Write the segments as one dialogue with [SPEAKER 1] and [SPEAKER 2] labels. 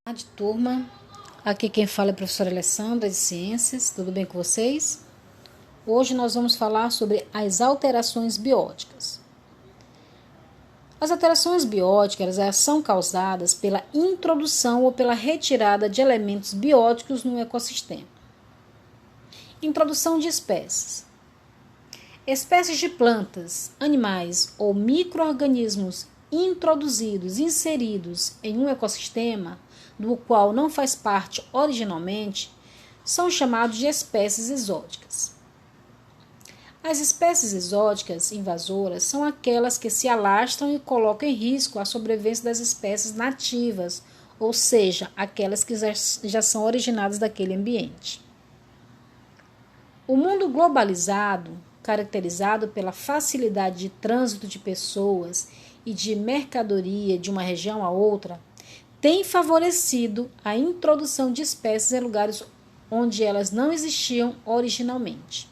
[SPEAKER 1] Boa tarde, turma. Aqui quem fala é a professora Alessandra de Ciências. Tudo bem com vocês? Hoje nós vamos falar sobre as alterações bióticas. As alterações bióticas são causadas pela introdução ou pela retirada de elementos bióticos no ecossistema. Introdução de espécies. Espécies de plantas, animais ou micro-organismos inseridos em um ecossistema do qual não faz parte originalmente, são chamados de espécies exóticas. As espécies exóticas invasoras são aquelas que se alastram e colocam em risco a sobrevivência das espécies nativas, ou seja, aquelas que já são originadas daquele ambiente. O mundo globalizado, caracterizado pela facilidade de trânsito de pessoas e de mercadoria de uma região a outra, tem favorecido a introdução de espécies em lugares onde elas não existiam originalmente.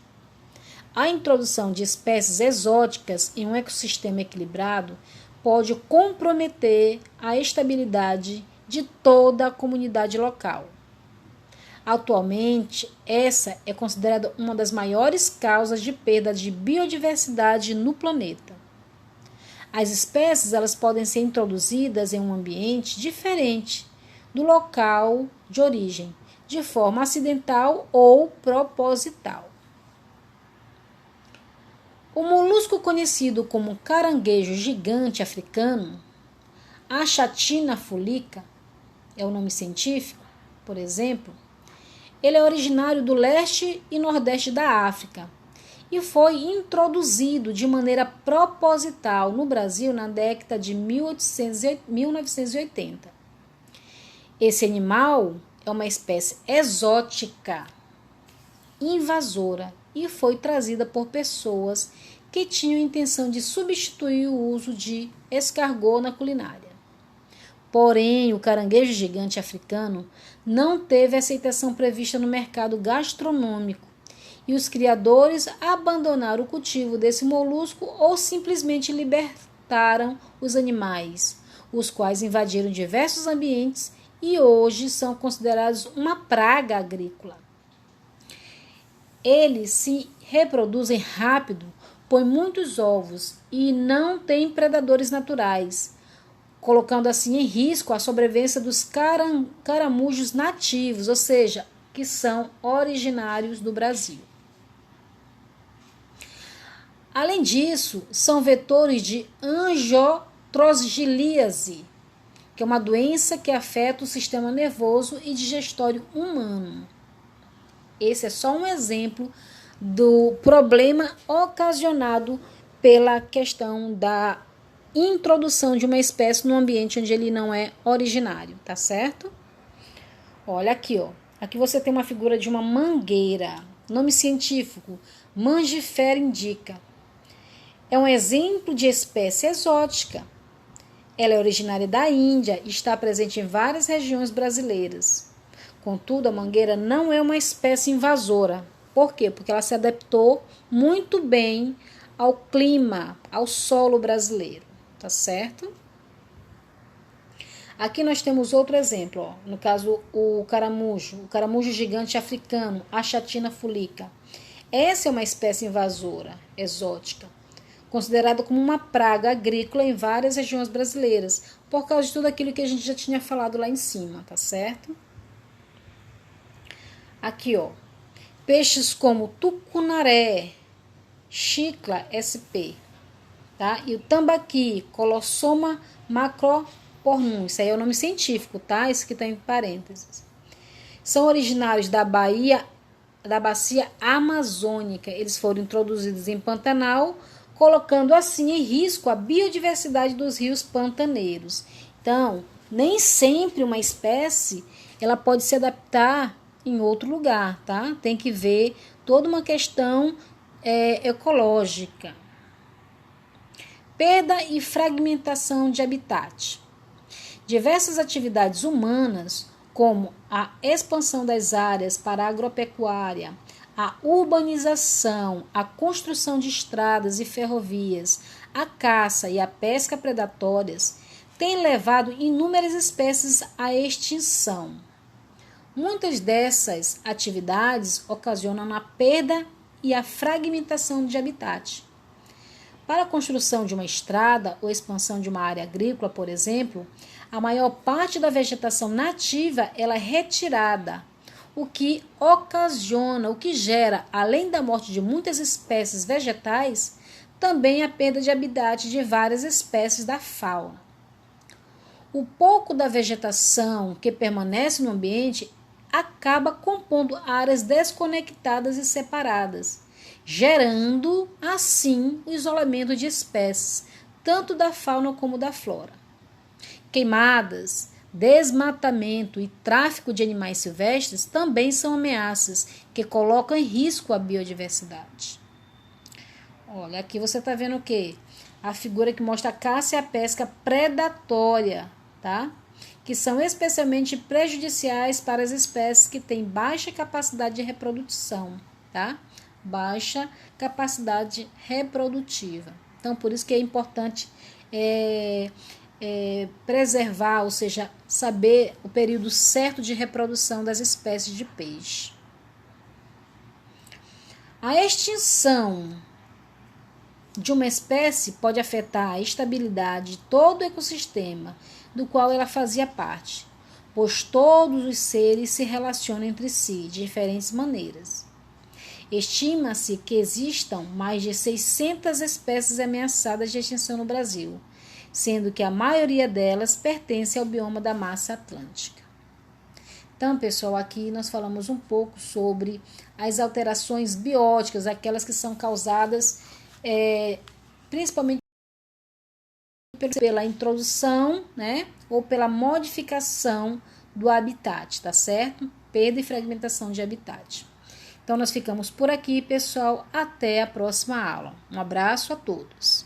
[SPEAKER 1] A introdução de espécies exóticas em um ecossistema equilibrado pode comprometer a estabilidade de toda a comunidade local. Atualmente, essa é considerada uma das maiores causas de perda de biodiversidade no planeta. As espécies elas podem ser introduzidas em um ambiente diferente do local de origem, de forma acidental ou proposital. O molusco conhecido como caranguejo gigante africano, Achatina fulica, é o nome científico, por exemplo, ele é originário do leste e nordeste da África e foi introduzido de maneira proposital no Brasil na década de 1980. Esse animal é uma espécie exótica, invasora e foi trazida por pessoas que tinham a intenção de substituir o uso de escargot na culinária. Porém, o caranguejo gigante africano não teve aceitação prevista no mercado gastronômico e os criadores abandonaram o cultivo desse molusco ou simplesmente libertaram os animais, os quais invadiram diversos ambientes e hoje são considerados uma praga agrícola. Eles se reproduzem rápido, põem muitos ovos e não têm predadores naturais, colocando assim em risco a sobrevivência dos caramujos nativos, ou seja, que são originários do Brasil. Além disso, são vetores de angiotrodilíase, que é uma doença que afeta o sistema nervoso e digestório humano. Esse é só um exemplo do problema ocasionado pela questão da introdução de uma espécie no ambiente onde ele não é originário, tá certo? Olha aqui, ó. Aqui você tem uma figura de uma mangueira. Nome científico, Mangifera indica. É um exemplo de espécie exótica. Ela é originária da Índia e está presente em várias regiões brasileiras. Contudo, a mangueira não é uma espécie invasora. Por quê? Porque ela se adaptou muito bem ao clima, ao solo brasileiro. Tá certo? Aqui nós temos outro exemplo, ó. No caso o caramujo gigante africano, Achatina fulica. Essa é uma espécie invasora, exótica, considerada como uma praga agrícola em várias regiões brasileiras, por causa de tudo aquilo que a gente já tinha falado lá em cima, tá certo? Aqui, ó, peixes como tucunaré, chicla sp, tá? E o tambaqui, Colossoma macropornum, isso aí é o nome científico, tá? Esse que está em parênteses. São originários da bacia amazônica. Eles foram introduzidos em Pantanal, colocando assim em risco a biodiversidade dos rios pantaneiros. Então, nem sempre uma espécie ela pode se adaptar em outro lugar, tá? Tem que ver toda uma questão ecológica. Perda e fragmentação de habitat. Diversas atividades humanas, como a expansão das áreas para a agropecuária, a urbanização, a construção de estradas e ferrovias, a caça e a pesca predatórias, tem levado inúmeras espécies à extinção. Muitas dessas atividades ocasionam a perda e a fragmentação de habitat. Para a construção de uma estrada ou expansão de uma área agrícola, por exemplo, a maior parte da vegetação nativa ela é retirada, o que gera, além da morte de muitas espécies vegetais, também a perda de habitat de várias espécies da fauna. O pouco da vegetação que permanece no ambiente acaba compondo áreas desconectadas e separadas, gerando, assim, o isolamento de espécies, tanto da fauna como da flora. Queimadas, desmatamento e tráfico de animais silvestres também são ameaças que colocam em risco a biodiversidade. Olha, aqui você está vendo o quê? A figura que mostra a caça e a pesca predatória, tá? Que são especialmente prejudiciais para as espécies que têm baixa capacidade de reprodução, tá? Baixa capacidade reprodutiva. Então, por isso que é importante preservar, ou seja, saber o período certo de reprodução das espécies de peixe. A extinção de uma espécie pode afetar a estabilidade de todo o ecossistema do qual ela fazia parte, pois todos os seres se relacionam entre si de diferentes maneiras. Estima-se que existam mais de 600 espécies ameaçadas de extinção no Brasil, sendo que a maioria delas pertence ao bioma da Mata Atlântica. Então, pessoal, aqui nós falamos um pouco sobre as alterações bióticas, aquelas que são causadas principalmente pela introdução, né, ou pela modificação do habitat, tá certo? Perda e fragmentação de habitat. Então, nós ficamos por aqui, pessoal. Até a próxima aula. Um abraço a todos.